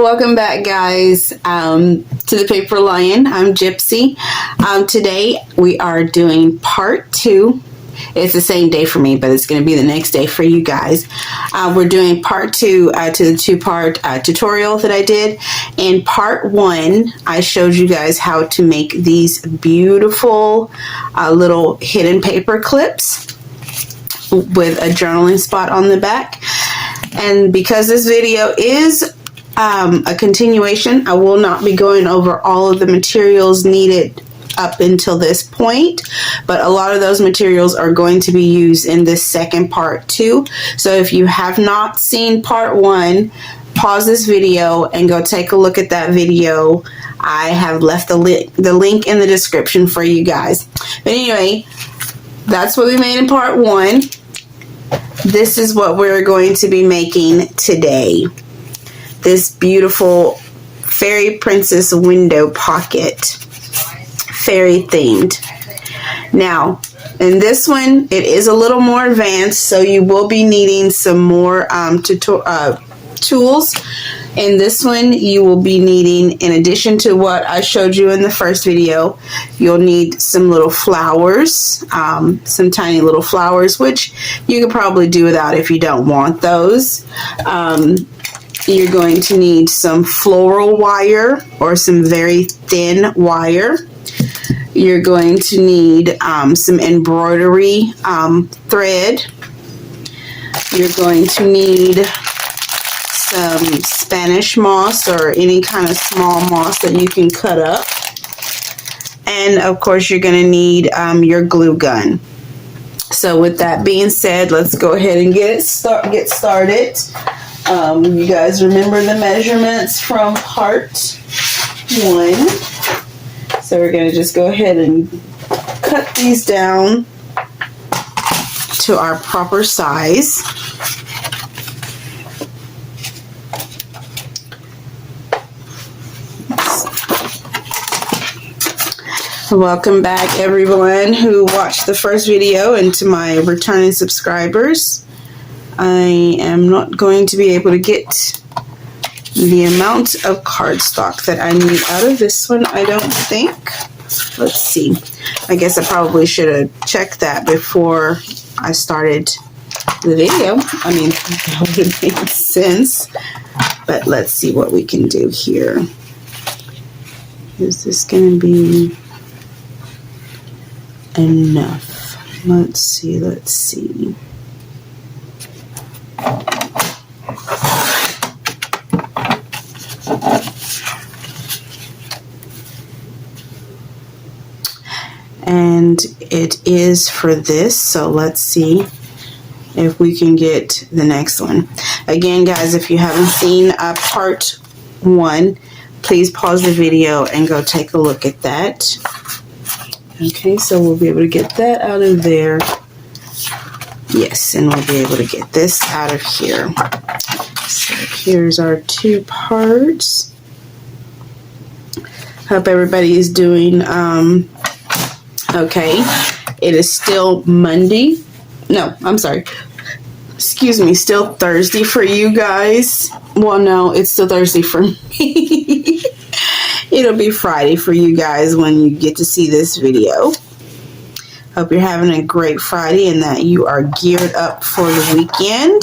Welcome back, guys, to the Paper Lion. I'm Gypsy. Today we are doing part 2. It's the same day for me, but it's going to be the next day for you guys. We're doing part 2 to the 2-part tutorial that I did. In part 1, I showed you guys how to make these beautiful little hidden paper clips with a journaling spot on the back. And because this video is a continuation, I will not be going over all of the materials needed up until this point, but a lot of those materials are going to be used in this second part too. So if you have not seen part 1, pause this video and go take a look at that video. I have left the link in the description for you guys. But anyway, that's what we made in part 1. This is what we're going to be making today. This beautiful fairy princess window pocket, fairy themed. Now, in this one, it is a little more advanced, so you will be needing some more tools. In this one, you will be needing, in addition to what I showed you in the first video, you'll need some little flowers, some tiny little flowers, which you could probably do without if you don't want those. You're going to need some floral wire or some very thin wire. You're going to need some embroidery thread. You're going to need some Spanish moss or any kind of small moss that you can cut up. And of course, you're going to need your glue gun. So with that being said, let's go ahead and get started. You guys remember the measurements from part 1. So we're going to just go ahead and cut these down to our proper size. Welcome back, everyone who watched the first video, and to my returning subscribers. I am not going to be able to get the amount of cardstock that I need out of this one, I don't think. Let's see. I guess I probably should have checked that before I started the video. I mean, that would have made sense. But let's see what we can do here. Is this going to be enough? Let's see. And it is for this, so let's see if we can get the next one. Again, guys, if you haven't seen part 1, please pause the video and go take a look at that. Okay, so we'll be able to get that out of there. Yes, and we'll be able to get this out of here. So here's our 2 parts. Hope everybody is doing okay. It is still Monday. No, I'm sorry. Excuse me, still Thursday for you guys. Well, no, it's still Thursday for me. It'll be Friday for you guys when you get to see this video. Hope you're having a great Friday and that you are geared up for the weekend.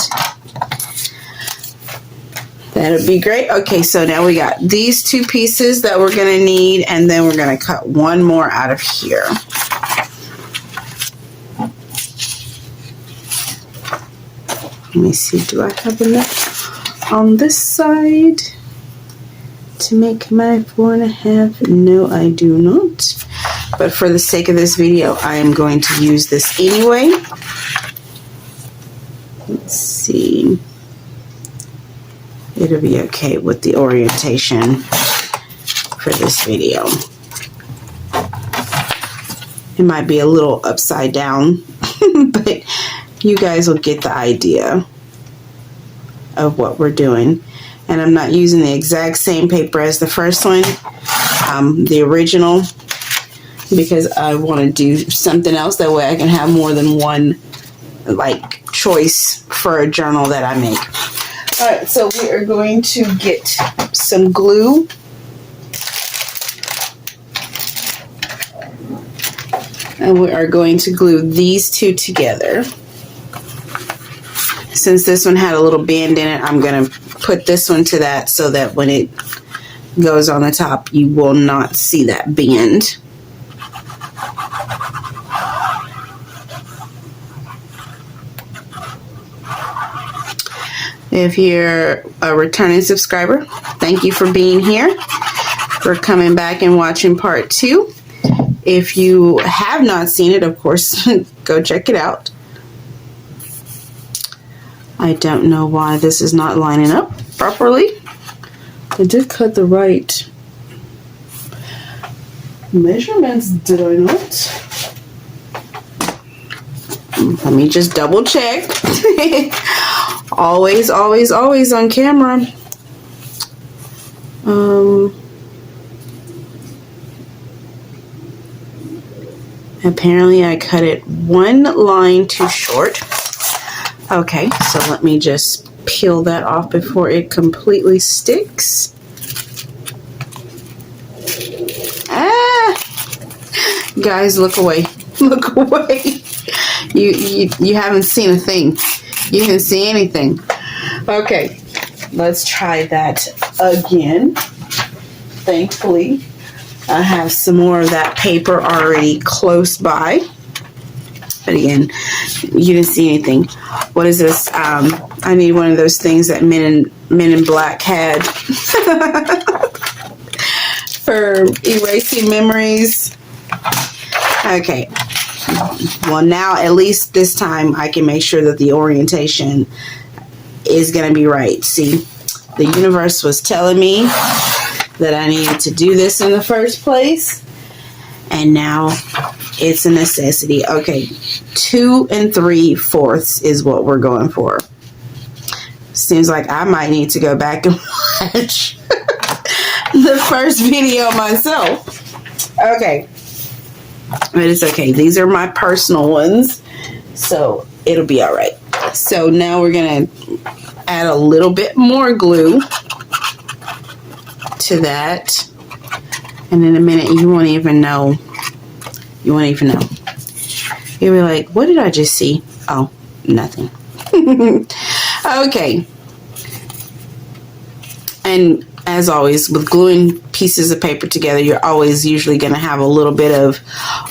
That'll be great. Okay, so now we got these 2 pieces that we're going to need, and then we're going to cut one more out of here. Let me see, do I have enough on this side to make my 4.5? No, I do not. But for the sake of this video, I am going to use this anyway. Let's see. It'll be okay with the orientation for this video. It might be a little upside down, but you guys will get the idea of what we're doing. And I'm not using the exact same paper as the first one, the original, because I want to do something else. That way I can have more than one choice for a journal that I make. Alright, so we are going to get some glue. And we are going to glue these two together. Since this one had a little bend in it, I'm going to put this one to that so that when it goes on the top, you will not see that bend. If you're a returning subscriber, thank you for being here, for coming back and watching part 2. If you have not seen it, of course, go check it out. I don't know why this is not lining up properly. I did cut the right measurements, did I not? Let me just double check. Always, always, always on camera. Apparently I cut it one line too short. Okay, so let me just peel that off before it completely sticks. Guys, look away. Look away. You haven't seen a thing. You didn't see anything. Okay, let's try that again. Thankfully, I have some more of that paper already close by. But again, you didn't see anything. What is this? I need one of those things that Men in Black had for erasing memories. Okay. Well, now at least this time I can make sure that the orientation is going to be right. See, the universe was telling me that I needed to do this in the first place, and now it's a necessity. Okay, 2 3/4 is what we're going for. Seems like I might need to go back and watch the first video myself. Okay. But it's okay. These are my personal ones, so it'll be all right. So now we're going to add a little bit more glue to that. And in a minute, you won't even know. You won't even know. You'll be like, what did I just see? Oh, nothing. Okay. And as always, with gluing pieces of paper together, you're always usually going to have a little bit of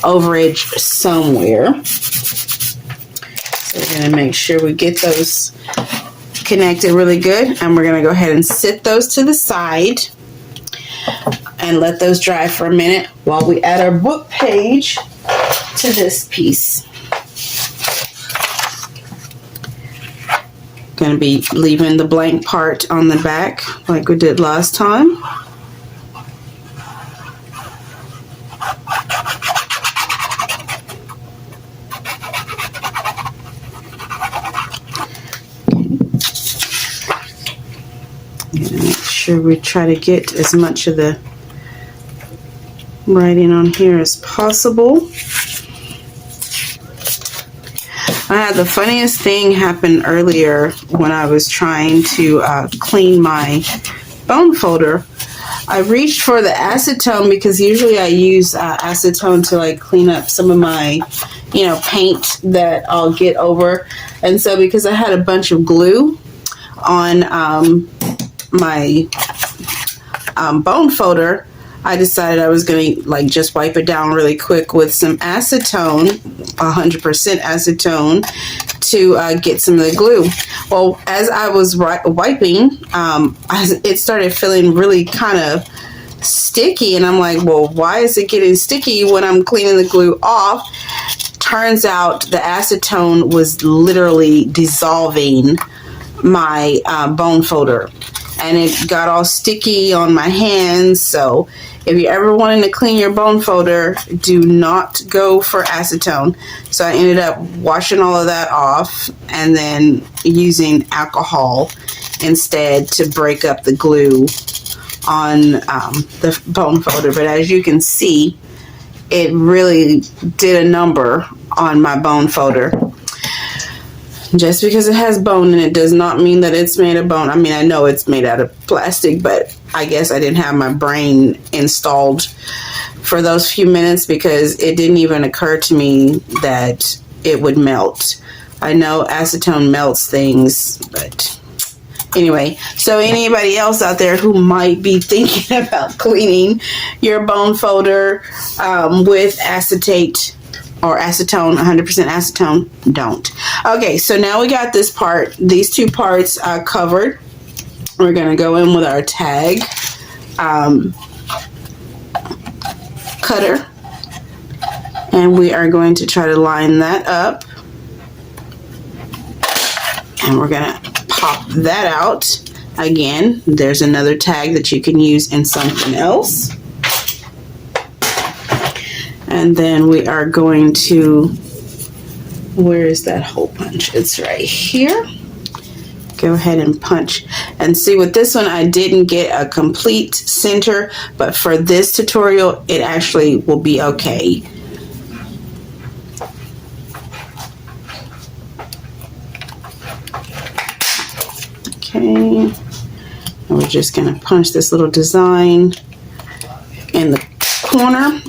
overage somewhere. So we're going to make sure we get those connected really good. And we're going to go ahead and sit those to the side and let those dry for a minute while we add our book page to this piece. Going to be leaving the blank part on the back like we did last time. Make sure we try to get as much of the writing on here as possible. I had the funniest thing happen earlier when I was trying to clean my bone folder. I reached for the acetone because usually I use acetone to like clean up some of my, paint that I'll get over. And so because I had a bunch of glue on my bone folder, I decided I was going to just wipe it down really quick with some acetone, 100% acetone, to get some of the glue. Well, as I was wiping, it started feeling really kind of sticky, and I'm like, well, why is it getting sticky when I'm cleaning the glue off? Turns out the acetone was literally dissolving my bone folder, and it got all sticky on my hands. So if you're ever wanting to clean your bone folder, do not go for acetone. So I ended up washing all of that off and then using alcohol instead to break up the glue on the bone folder. But as you can see, it really did a number on my bone folder. Just because it has bone in it does not mean that it's made of bone. I mean, I know it's made out of plastic, but I guess I didn't have my brain installed for those few minutes because it didn't even occur to me that it would melt. I know acetone melts things, but anyway, so anybody else out there who might be thinking about cleaning your bone folder with acetate or acetone, 100% acetone, don't. Okay, so now we got this part, these two parts covered. We're going to go in with our tag cutter, and we are going to try to line that up, and we're going to pop that out. Again, there's another tag that you can use in something else. And then we are going to, where is that hole punch? It's right here. Go ahead and punch. And see, with this one, I didn't get a complete center, but for this tutorial, it actually will be okay. Okay. And we're just going to punch this little design in the corner.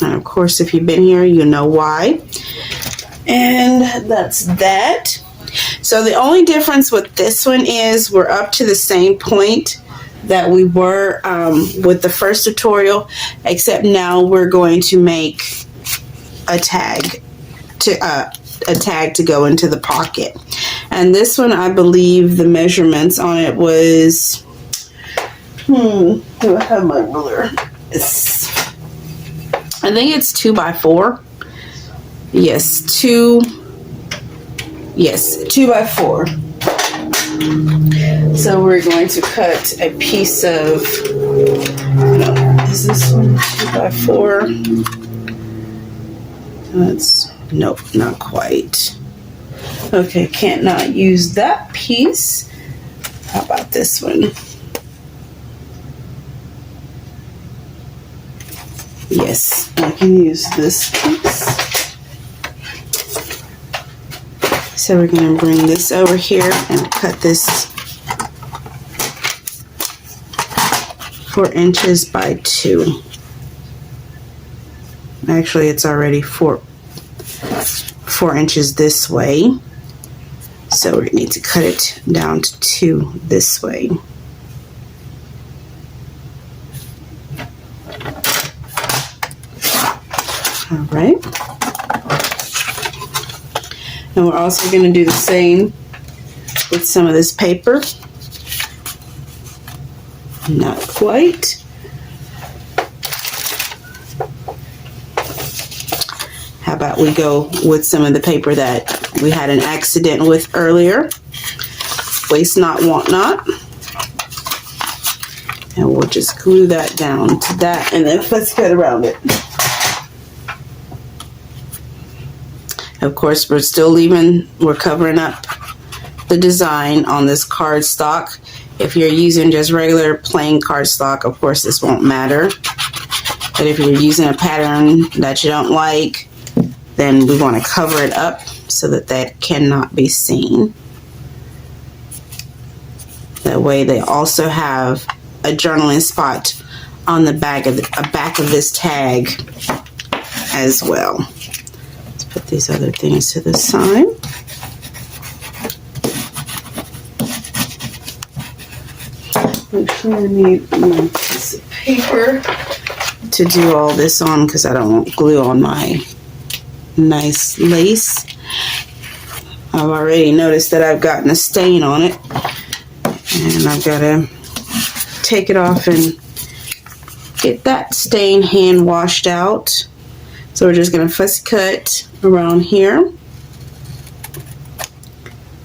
And of course, if you've been here, you know why. And that's that. So the only difference with this one is we're up to the same point that we were with the first tutorial, except now we're going to make a tag to go into the pocket. And this one, I believe the measurements on it was, do I have my ruler? I think it's 2 by 4. Yes, 2 by 4. So we're going to cut a piece of, is this one 2 by 4? That's, nope, not quite. Okay, can't not use that piece. How about this one? Yes, I can use this piece. So we're going to bring this over here and cut this 4 inches by 2. Actually, it's already 4 inches this way. So we need to cut it down to 2 this way. All right. And we're also going to do the same with some of this paper. Not quite. How about we go with some of the paper that we had an accident with earlier. Waste not, want not. And we'll just glue that down to that, and then let's cut around it. Of course, we're covering up the design on this cardstock. If you're using just regular plain cardstock, of course this won't matter. But if you're using a pattern that you don't like, then we want to cover it up so that that cannot be seen. That way they also have a journaling spot on the back of this tag as well. Let's put these other things to the side. Make sure I need my piece of paper to do all this on because I don't want glue on my nice lace. I've already noticed that I've gotten a stain on it, and I've got to take it off and get that stain hand washed out. So we're just going to fussy cut around here,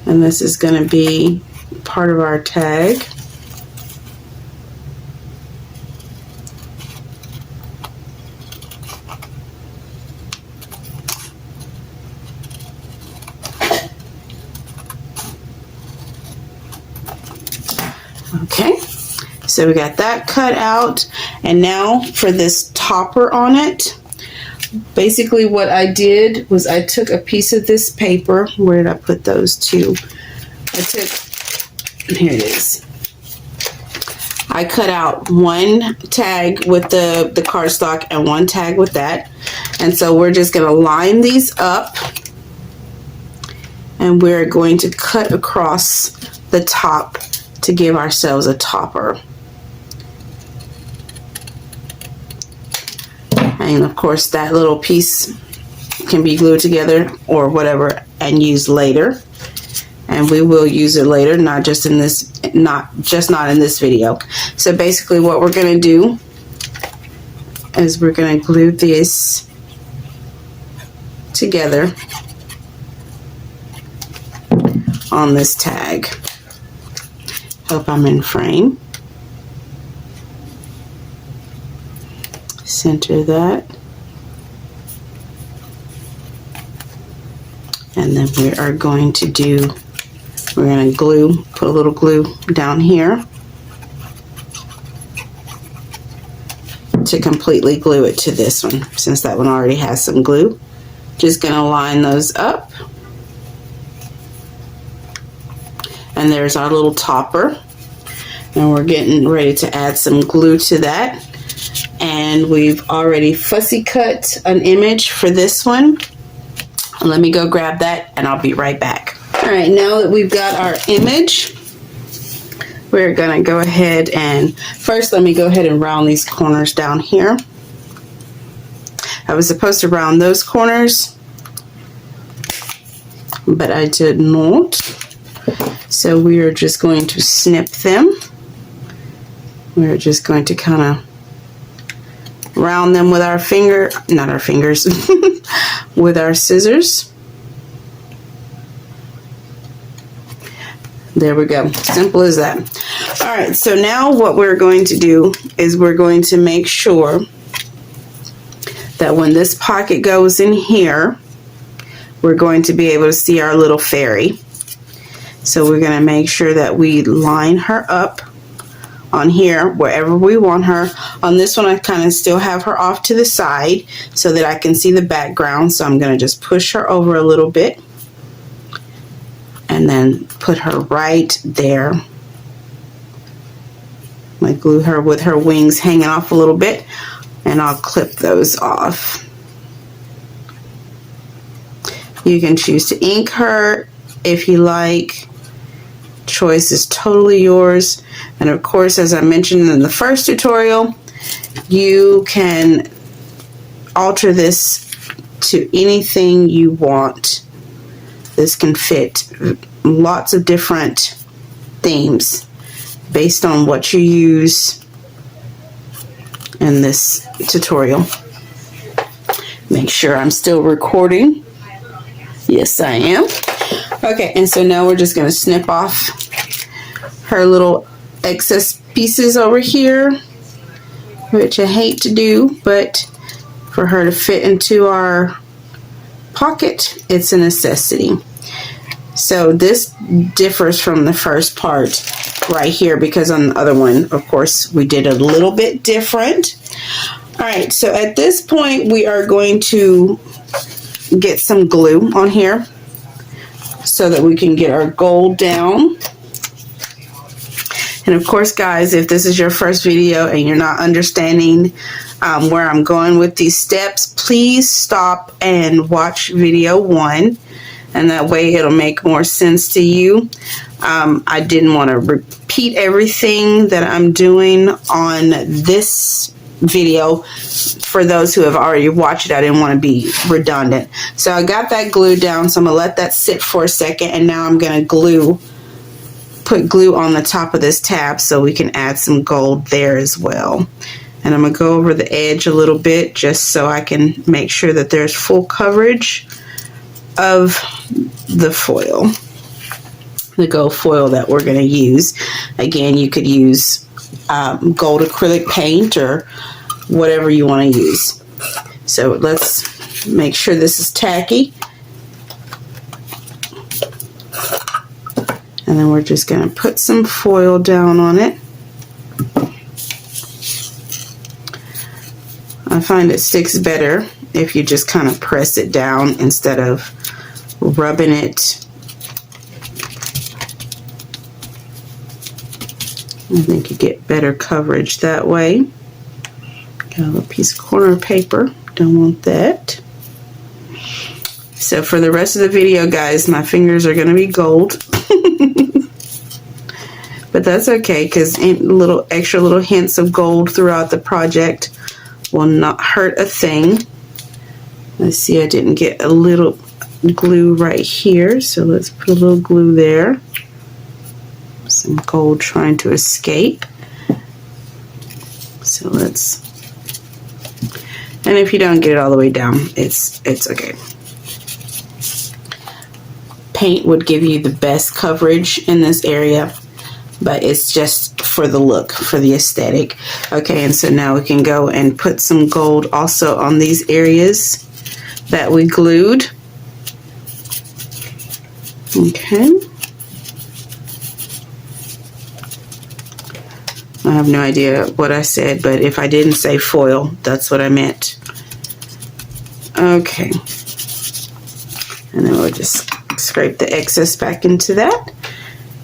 and this is going to be part of our tag. Okay, so we got that cut out, and now for this topper on it, basically what I did was I took a piece of this paper. Where did I put those two? Here it is. I cut out one tag with the cardstock and one tag with that. And so we're just going to line these up. And we're going to cut across the top to give ourselves a topper. And of course that little piece can be glued together or whatever and used later. And we will use it later, not in this video. So basically what we're going to do is we're going to glue this together on this tag. Hope I'm in frame. Center that. And then we are going to do, we're going to put a little glue down here to completely glue it to this one, since that one already has some glue. Just going to line those up. And there's our little topper. And we're getting ready to add some glue to that. And we've already fussy cut an image for this one. Let me go grab that and I'll be right back. All right, now that we've got our image, we're gonna go ahead and first let me go ahead and round these corners down here. I was supposed to round those corners, but I did not. So we are just going to snip them. We're just going to kind of round them with our finger, not our fingers, with our scissors. There we go. Simple as that. All right, so now what we're going to do is we're going to make sure that when this pocket goes in here, we're going to be able to see our little fairy. So we're going to make sure that we line her up on here wherever we want her. On this one, I kind of still have her off to the side so that I can see the background. So I'm going to just push her over a little bit and then put her right there. I glue her with her wings hanging off a little bit, and I'll clip those off. You can choose to ink her if you like. Choice is totally yours. And of course, as I mentioned in the first tutorial, you can alter this to anything you want. This can fit lots of different themes based on what you use in this tutorial. Make sure I'm still recording. Yes, I am. Okay, and so now we're just going to snip off her little excess pieces over here, which I hate to do, but for her to fit into our pocket, it's a necessity. So this differs from the first part right here, because on the other one, of course, we did a little bit different. All right, so at this point, we are going to get some glue on here so that we can get our gold down. And of course, guys, if this is your first video and you're not understanding where I'm going with these steps, please stop and watch video 1, and that way it'll make more sense to you. I didn't want to repeat everything that I'm doing on this video for those who have already watched it. I didn't want to be redundant. So I got that glue down, so I'm going to let that sit for a second, and now I'm going to put glue on the top of this tab so we can add some gold there as well. And I'm going to go over the edge a little bit just so I can make sure that there's full coverage of the foil, the gold foil that we're going to use. Again, you could use gold acrylic paint or whatever you want to use. So let's make sure this is tacky. And then we're just going to put some foil down on it. I find it sticks better if you just kind of press it down instead of rubbing it. I think you get better coverage that way. Got a little piece of corner paper. Don't want that. So for the rest of the video, guys, my fingers are going to be gold. But that's okay, because extra little hints of gold throughout the project will not hurt a thing. Let's see, I didn't get a little glue right here, so let's put a little glue there. Some gold trying to escape. So let's, and if you don't get it all the way down, it's okay. Paint would give you the best coverage in this area, but it's just for the look, for the aesthetic. Okay, and so now we can go and put some gold also on these areas that we glued. Okay. I have no idea what I said, but if I didn't say foil, that's what I meant. Okay. And then we'll just scrape the excess back into that,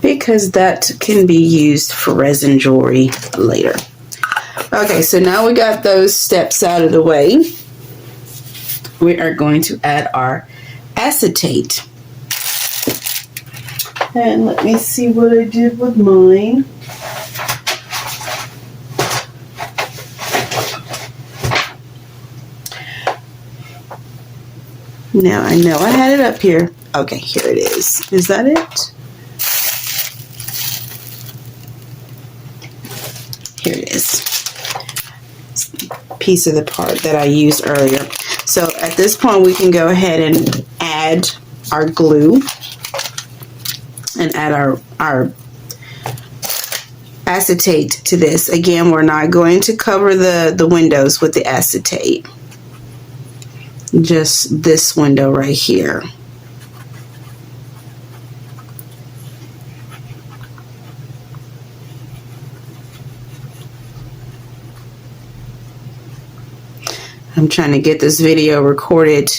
because that can be used for resin jewelry later. Okay, so now we got those steps out of the way. We are going to add our acetate. And let me see what I did with mine. Now I know I had it up here. Okay, here it is. Is that it? Here it is. Piece of the part that I used earlier. So at this point we can go ahead and add our glue and add our acetate to this. Again, we're not going to cover the windows with the acetate. Just this window right here. I'm trying to get this video recorded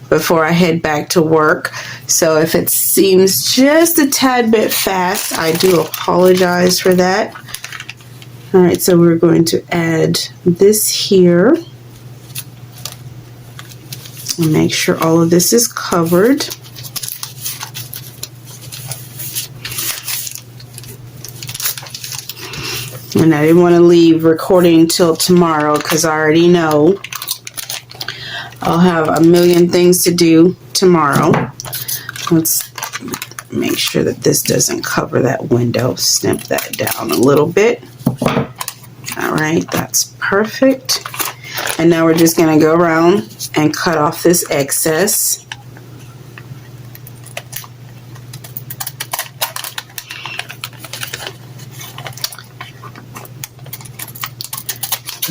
before I head back to work. So if it seems just a tad bit fast, I do apologize for that. All right, so we're going to add this here. And make sure all of this is covered. And I didn't want to leave recording till tomorrow because I already know I'll have a million things to do tomorrow. Let's make sure that this doesn't cover that window. Snip that down a little bit. All right, that's perfect. And now we're just going to go around and cut off this excess.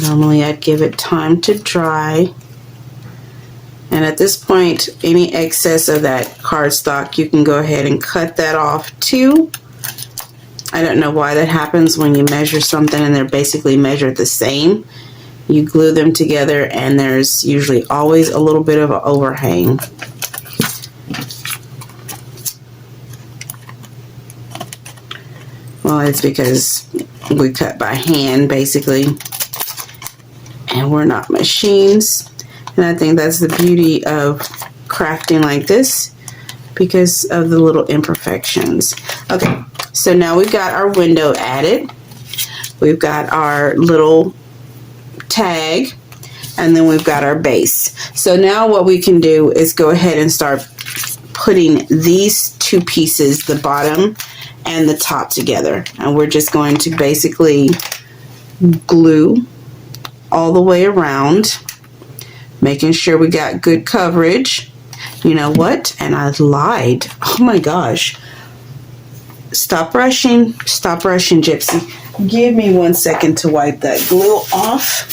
Normally I'd give it time to dry. And at this point, any excess of that cardstock, you can go ahead and cut that off too. I don't know why that happens when you measure something and they're basically measured the same. You glue them together and there's usually always a little bit of an overhang. Well, it's because we cut by hand basically, and we're not machines. And I think that's the beauty of crafting like this, because of the little imperfections. Okay, so now we've got our window added. We've got our little tag, and then we've got our base. So now what we can do is go ahead and start putting these two pieces, the bottom and the top, together. And we're just going to basically glue all the way around, making sure we got good coverage. You know what? And I lied. Oh my gosh. Stop rushing, Gypsy. Give me 1 second to wipe that glue off.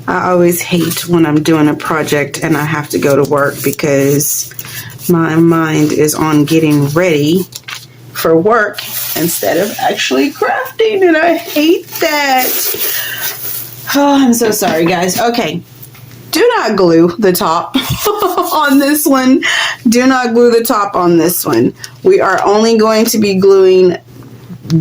I always hate when I'm doing a project and I have to go to work, because my mind is on getting ready for work instead of actually crafting, and I hate that. Oh, I'm so sorry, guys. Okay. Do not glue the top on this one. Do not glue the top on this one. We are only going to be gluing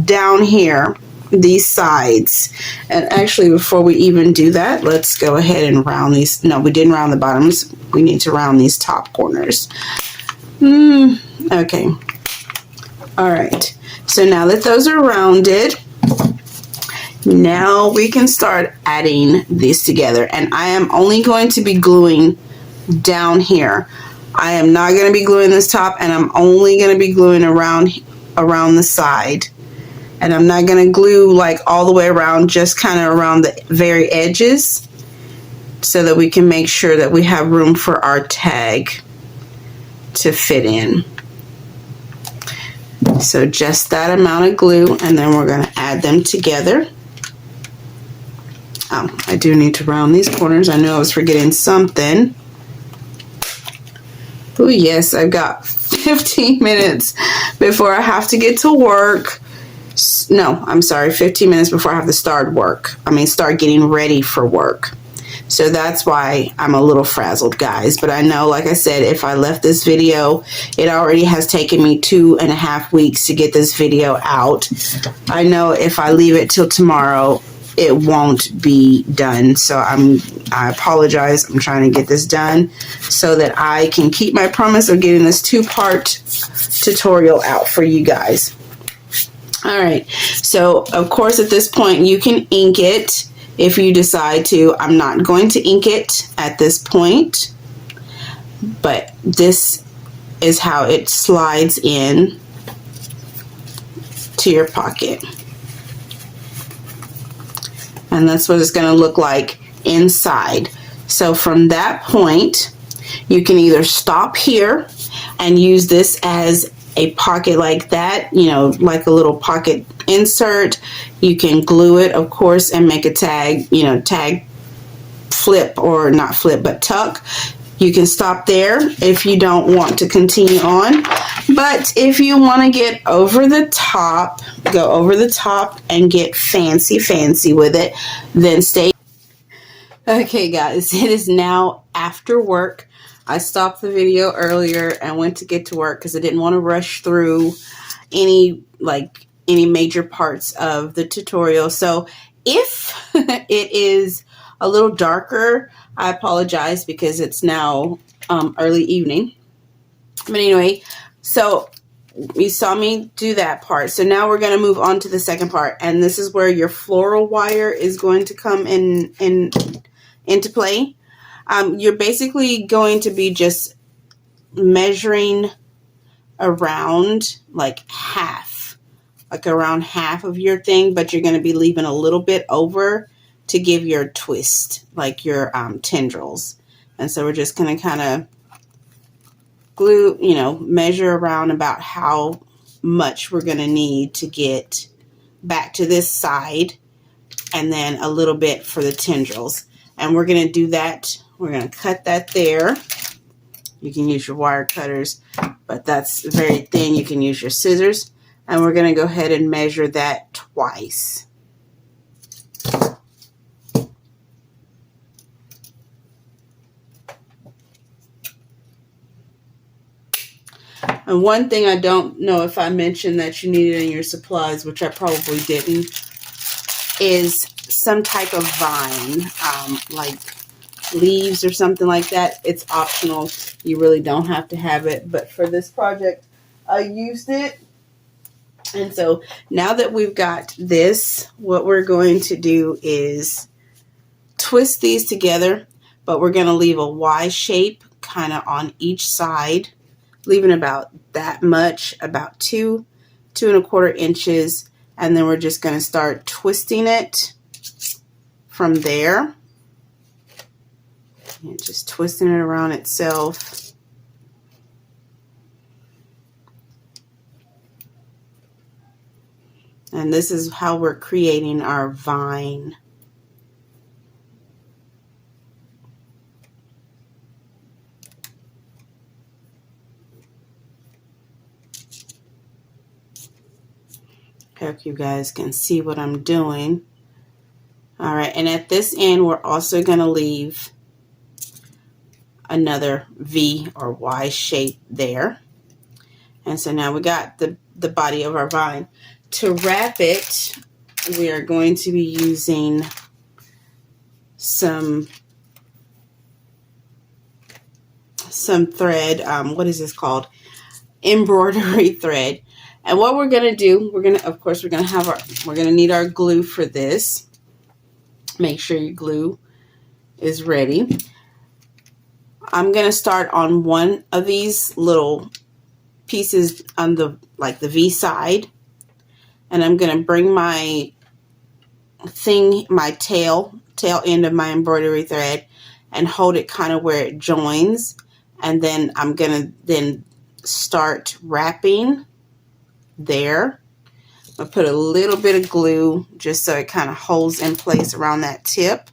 down here, these sides. And actually, before we even do that, let's go ahead and round these. No, we didn't round the bottoms. We need to round these top corners. Okay. All right. So now that those are rounded, now we can start adding these together. And I am only going to be gluing down here. I am not going to be gluing this top, and I'm only going to be gluing around the side. And I'm not going to glue like all the way around, just kind of around the very edges, so that we can make sure that we have room for our tag to fit in. So just that amount of glue, and then we're going to add them together. Oh, I do need to round these corners. I know I was forgetting something. Oh yes, I've got 15 minutes before I have to get to work. No, I'm sorry, 15 minutes before I have to start getting ready for work. So that's why I'm a little frazzled, guys. But I know, like I said, if I left this video, it already has taken me 2.5 weeks to get this video out. I know if I leave it till tomorrow, it won't be done. So I apologize. I'm trying to get this done so that I can keep my promise of getting this 2-part tutorial out for you guys. All right. So, of course, at this point, you can ink it if you decide to. I'm not going to ink it at this point, but this is how it slides in to your pocket. And that's what it's going to look like inside. So from that point, you can either stop here and use this as a pocket like that, you know, like a little pocket insert. You can glue it, of course, and make a tag, you know, tag flip, or not flip, but tuck. You can stop there if you don't want to continue on. But if you want to get over the top, go over the top and get fancy with it, then stay. Okay, guys, it is now after work. I stopped the video earlier and went to get to work because I didn't want to rush through any major parts of the tutorial. So if it is a little darker, I apologize because it's now early evening. But anyway, so you saw me do that part. So now we're going to move on to the second part, and this is where your floral wire is going to come into play. You're basically going to be just measuring around around half of your thing, but you're going to be leaving a little bit over to give your twist, like your tendrils. And so we're just going to kind of glue, you know, measure around about how much we're going to need to get back to this side, and then a little bit for the tendrils. And we're going to do that. We're going to cut that there. You can use your wire cutters, but that's very thin. You can use your scissors. And we're going to go ahead and measure that twice. And one thing I don't know if I mentioned that you needed in your supplies, which I probably didn't, is some type of vine, like leaves or something like that. It's optional. You really don't have to have it. But for this project, I used it. And so now that we've got this, what we're going to do is twist these together, but we're going to leave a Y shape kind of on each side, leaving about that much, about 2.25 inches. And then we're just going to start twisting it from there. And just twisting it around itself. And this is how we're creating our vine. Hope you guys can see what I'm doing. All right, and at this end, we're also going to leave another V or Y shape there. And so now we got the body of our vine. To wrap it, we are going to be using some thread. What is this called? Embroidery thread. And what we're going to do, we're going to need our glue for this. Make sure your glue is ready. I'm going to start on one of these little pieces on the V side, and I'm going to bring my tail end of my embroidery thread and hold it kind of where it joins, and then I'm going to then start wrapping there. I'll put a little bit of glue just so it kind of holds in place around that tip,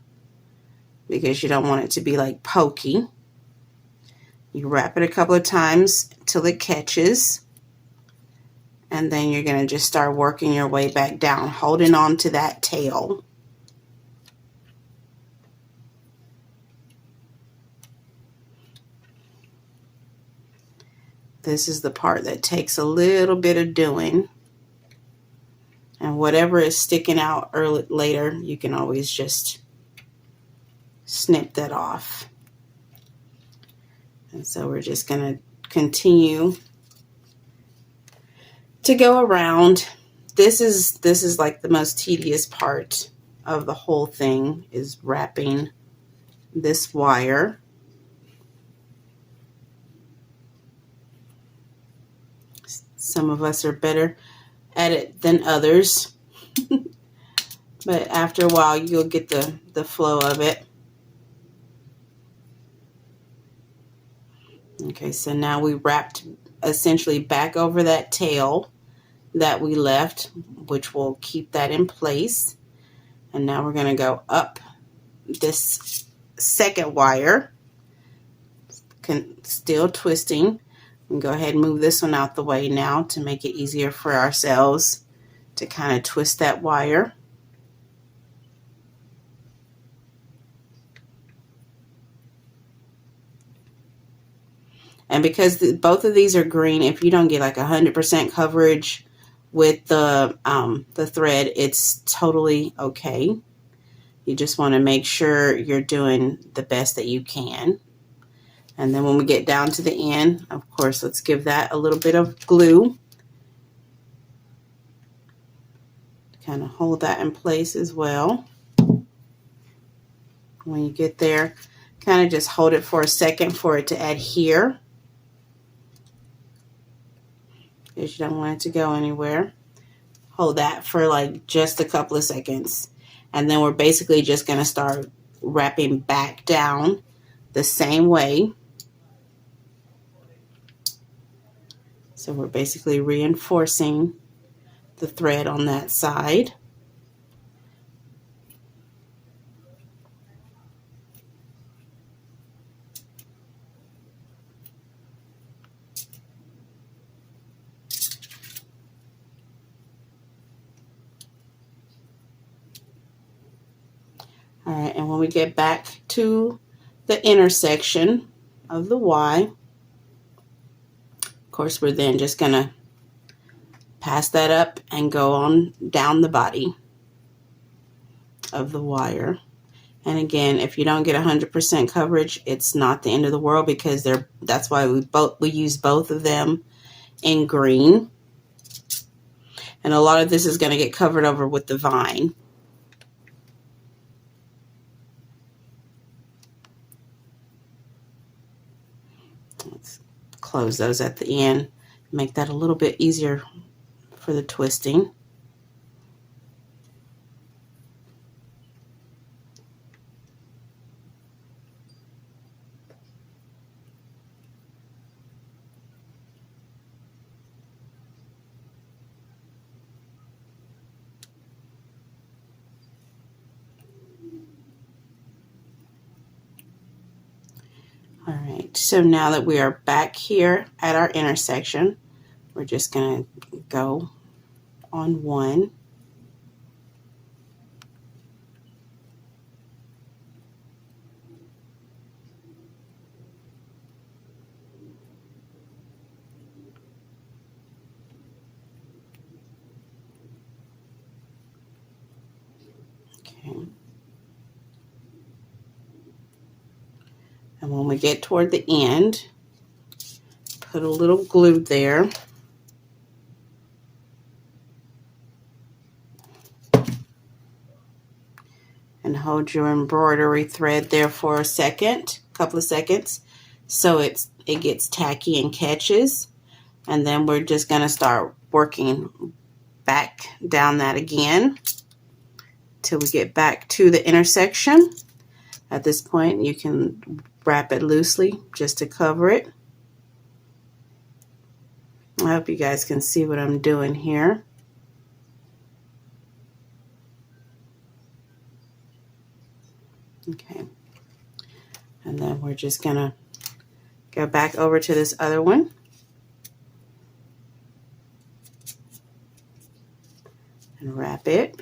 because you don't want it to be like pokey. You wrap it a couple of times till it catches, and then you're going to just start working your way back down, holding on to that tail. This is the part that takes a little bit of doing. And whatever is sticking out later, you can always just snip that off. And so we're just going to continue to go around. This is like the most tedious part of the whole thing, is wrapping this wire. Some of us are better at it than others. But after a while, you'll get the flow of it. Okay, so now we wrapped essentially back over that tail that we left, which will keep that in place. And now we're going to go up this second wire, still twisting. And go ahead and move this one out the way now to make it easier for ourselves to kind of twist that wire. And because both of these are green, if you don't get like 100% coverage with the thread, it's totally okay. You just want to make sure you're doing the best that you can. And then when we get down to the end, of course, let's give that a little bit of glue. Kind of hold that in place as well. When you get there, kind of just hold it for a second for it to adhere, because you don't want it to go anywhere. Hold that for like just a couple of seconds. And then we're basically just going to start wrapping back down the same way. So we're basically reinforcing the thread on that side. All right, and when we get back to the intersection of the Y, of course, we're then just going to pass that up and go on down the body of the wire. And again, if you don't get 100% coverage, it's not the end of the world, because that's why we use both of them in green. And a lot of this is going to get covered over with the vine. Let's close those at the end, make that a little bit easier for the twisting. All right, so now that we are back here at our intersection, we're just going to go on one. Okay. And when we get toward the end, put a little glue there. And hold your embroidery thread there for a couple of seconds, so it gets tacky and catches. And then we're just going to start working back down that again till we get back to the intersection. At this point, you can wrap it loosely just to cover it. I hope you guys can see what I'm doing here. Okay. And then we're just going to go back over to this other one. And wrap it.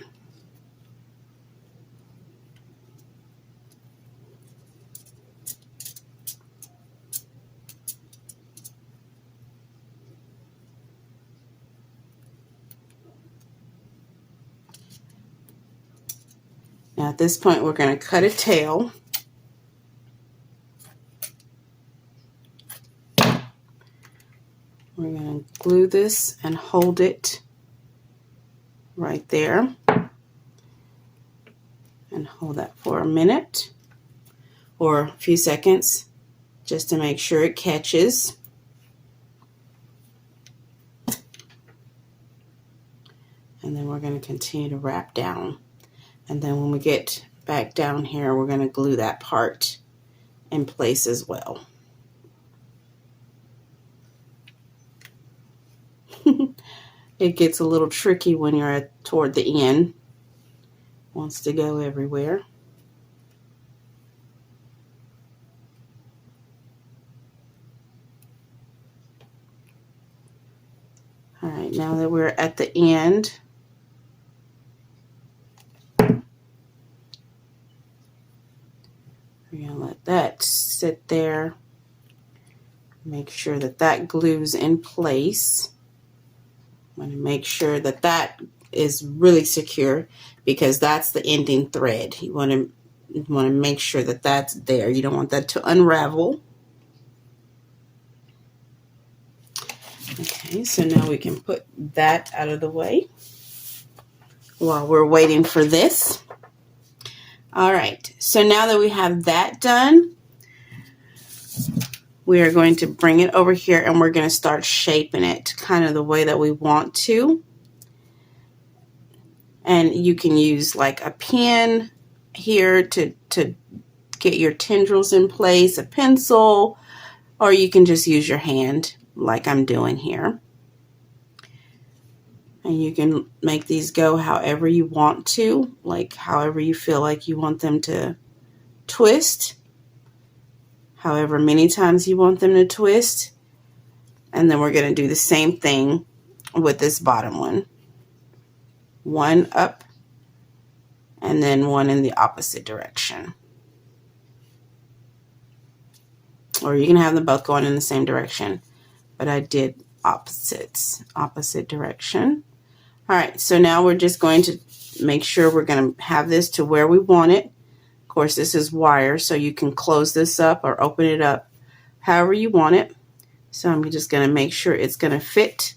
Now at this point, we're going to cut a tail. We're going to glue this and hold it right there. And hold that for a minute or a few seconds just to make sure it catches. And then we're going to continue to wrap down. And then when we get back down here, we're going to glue that part in place as well. It gets a little tricky when you're toward the end. Wants to go everywhere. All right, now that we're at the end, we're going to let that sit there. Make sure that that glues in place. I'm going to make sure that that is really secure because that's the ending thread. You want to make sure that that's there. You don't want that to unravel. Okay, so now we can put that out of the way while we're waiting for this. All right, so now that we have that done, we are going to bring it over here and we're going to start shaping it kind of the way that we want to. And you can use like a pen here to get your tendrils in place, a pencil, or you can just use your hand like I'm doing here. And you can make these go however you want to, like however you feel like you want them to twist. However many times you want them to twist. And then we're going to do the same thing with this bottom one. One up and then one in the opposite direction. Or you can have them both going in the same direction. But I did opposite direction. All right, so now we're just going to make sure we're going to have this to where we want it. Of course, this is wire, so you can close this up or open it up however you want it. So I'm just going to make sure it's going to fit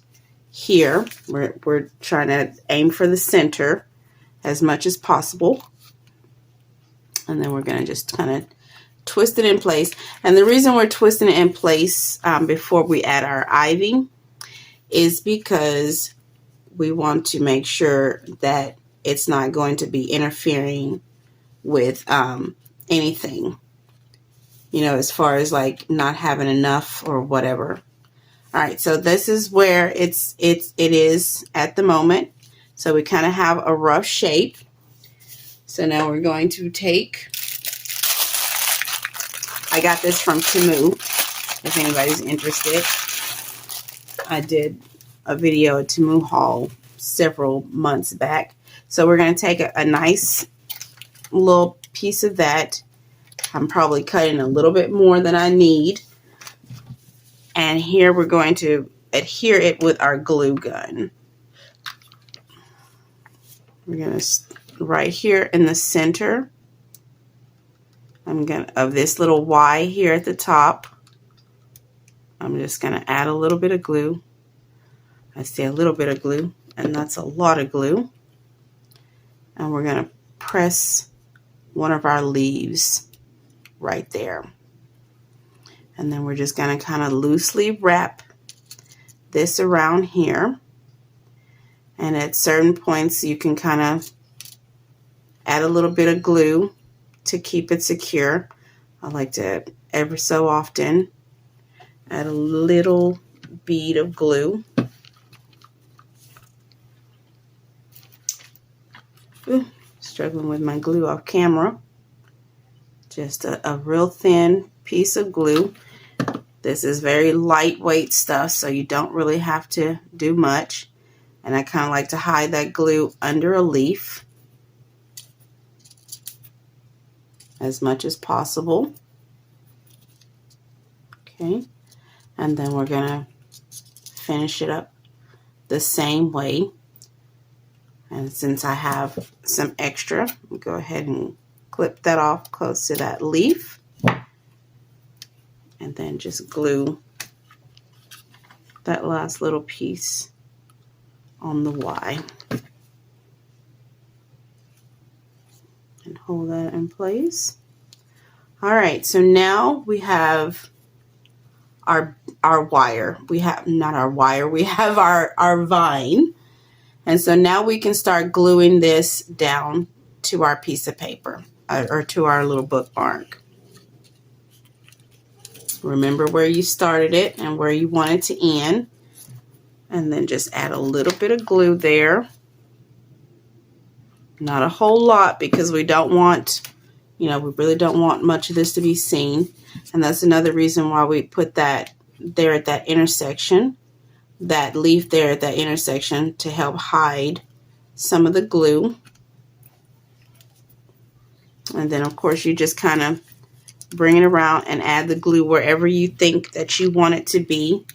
here. We're trying to aim for the center as much as possible. And then we're going to just kind of twist it in place. And the reason we're twisting it in place before we add our ivy is because we want to make sure that it's not going to be interfering with anything, you know, as far as like not having enough or whatever. All right, so this is where it is at the moment. So we kind of have a rough shape. So now we're going to take, I got this from Temu, if anybody's interested. I did a video, a Temu haul several months back. So we're going to take a nice little piece of that. I'm probably cutting a little bit more than I need. And here we're going to adhere it with our glue gun. We're going to, right here in the center, of this little Y here at the top, I'm just going to add a little bit of glue. I say a little bit of glue, and that's a lot of glue. And we're going to press one of our leaves right there. And then we're just going to kind of loosely wrap this around here. And at certain points, you can kind of add a little bit of glue to keep it secure. I like to, ever so often, add a little bead of glue. Ooh, struggling with my glue off camera. Just a real thin piece of glue. This is very lightweight stuff, so you don't really have to do much. And I kind of like to hide that glue under a leaf as much as possible. Okay, and then we're gonna finish it up the same way. And since I have some extra, I'll go ahead and clip that off close to that leaf. And then just glue that last little piece on the Y. And hold that in place. All right, so now we have our wire. We have, not our wire, we have our vine. And so now we can start gluing this down to our piece of paper or to our little bookmark. Remember where you started it and where you want it to end. And then just add a little bit of glue there. Not a whole lot, because we don't want, we really don't want much of this to be seen. And that's another reason why we put that there at that intersection, that leaf there at that intersection, to help hide some of the glue. And then of course you just kind of bring it around and add the glue wherever you think that you want it to be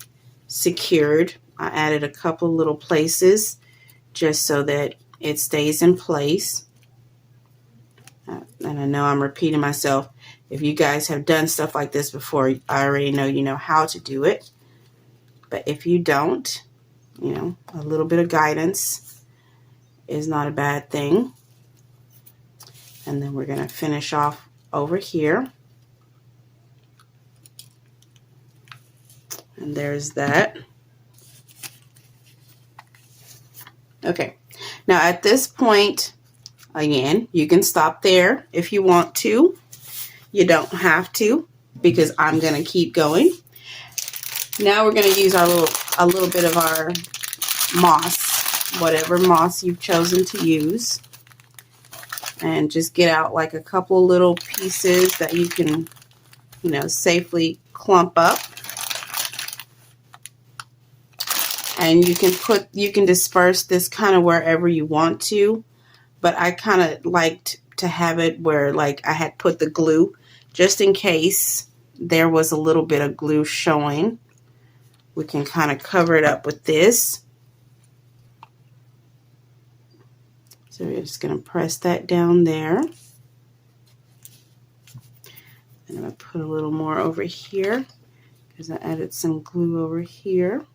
secured. I added a couple little places just so that it stays in place. And I know I'm repeating myself. If you guys have done stuff like this before, I already know you know how to do it. But if you don't, a little bit of guidance is not a bad thing. And then we're going to finish off over here. And there's that. Okay, now at this point, again, you can stop there if you want to. You don't have to, because I'm going to keep going. Now we're going to use a little bit of our moss, whatever moss you've chosen to use, and just get out like a couple little pieces that you can, safely clump up. And you can disperse this kind of wherever you want to, but I kind of liked to have it where, like, I had put the glue just in case there was a little bit of glue showing. We can kind of cover it up with this. So we're just going to press that down there. And I'm going to put a little more over here because I added some glue over here.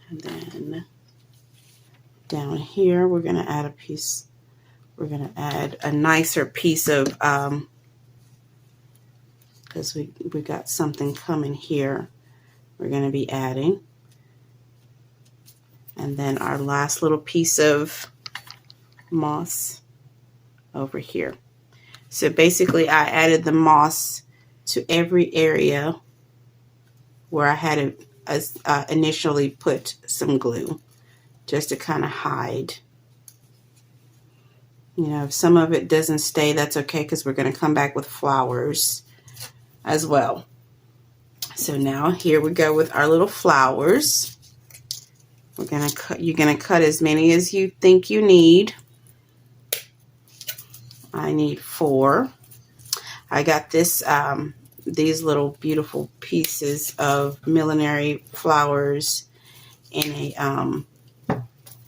And then down here, we're going to add a piece, we're going to add a nicer piece of, because we got something coming here, we're going to be adding. And then our last little piece of moss over here. So basically, I added the moss to every area where I had it initially put some glue, just to kind of hide, You know, if some of it doesn't stay, that's okay, because we're going to come back with flowers as well. So now here we go with our little flowers. We're going to cut, you're going to cut as many as you think you need. I need 4. I got this, these little beautiful pieces of millinery flowers in a,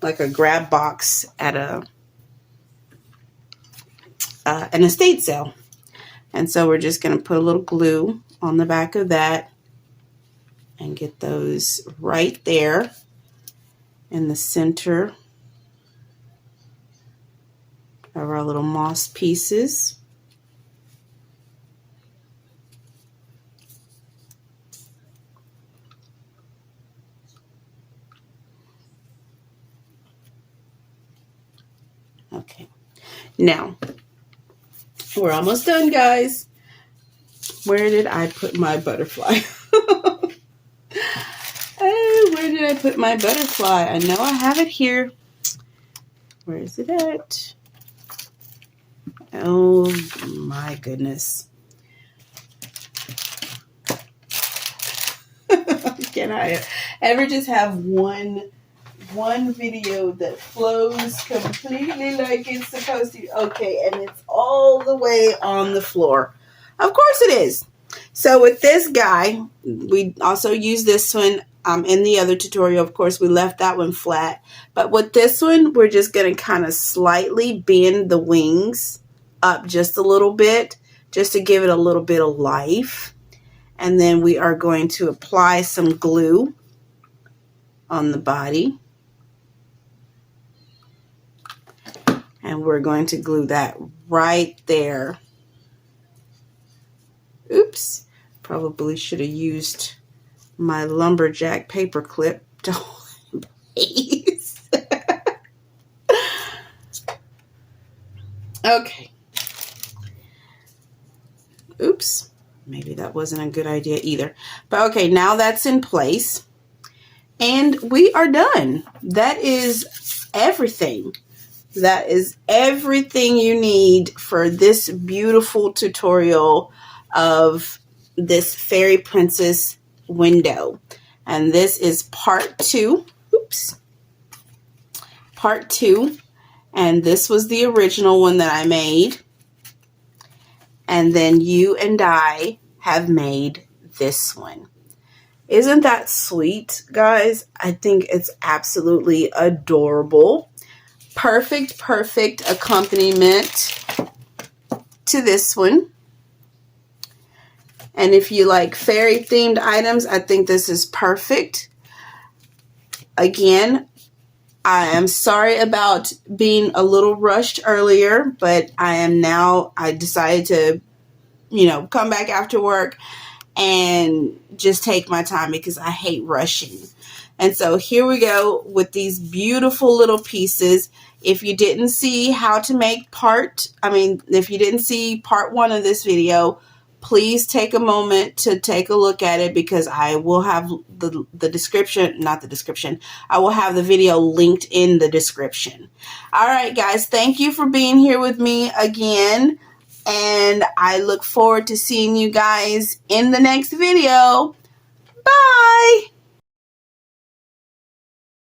like a grab box at an estate sale. And so we're just going to put a little glue on the back of that and get those right there in the center of our little moss pieces. Okay, now we're almost done, guys. Where did I put my butterfly? Oh, where did I put my butterfly? I know I have it here. Where is it at? Oh my goodness. Can I ever just have one video that flows completely like it's supposed to? Okay, and it's all the way on the floor. Of course it is. So with this guy, we also use this one in the other tutorial. Of course, we left that one flat. But with this one, we're just going to kind of slightly bend the wings up just a little bit, just to give it a little bit of life. And then we are going to apply some glue on the body. And we're going to glue that right there. Oops, probably should have used my lumberjack paper clip to hold it in place. Okay. Oops, maybe that wasn't a good idea either. But okay, now that's in place. And we are done. That is everything. That is everything you need for this beautiful tutorial of this fairy princess window. And this is part 2. Oops. Part 2. And this was the original one that I made. And then you and I have made this one. Isn't that sweet, guys? I think it's absolutely adorable. Perfect accompaniment to this one. And if you like fairy themed items, I think this is perfect. Again, I am sorry about being a little rushed earlier, but I decided to, come back after work and just take my time because I hate rushing. And so here we go with these beautiful little pieces. If you didn't see how to make if you didn't see part 1 of this video, please take a moment to take a look at it, because I will have the description, I will have the video linked in the description. All right, guys, thank you for being here with me again. And I look forward to seeing you guys in the next video. Bye.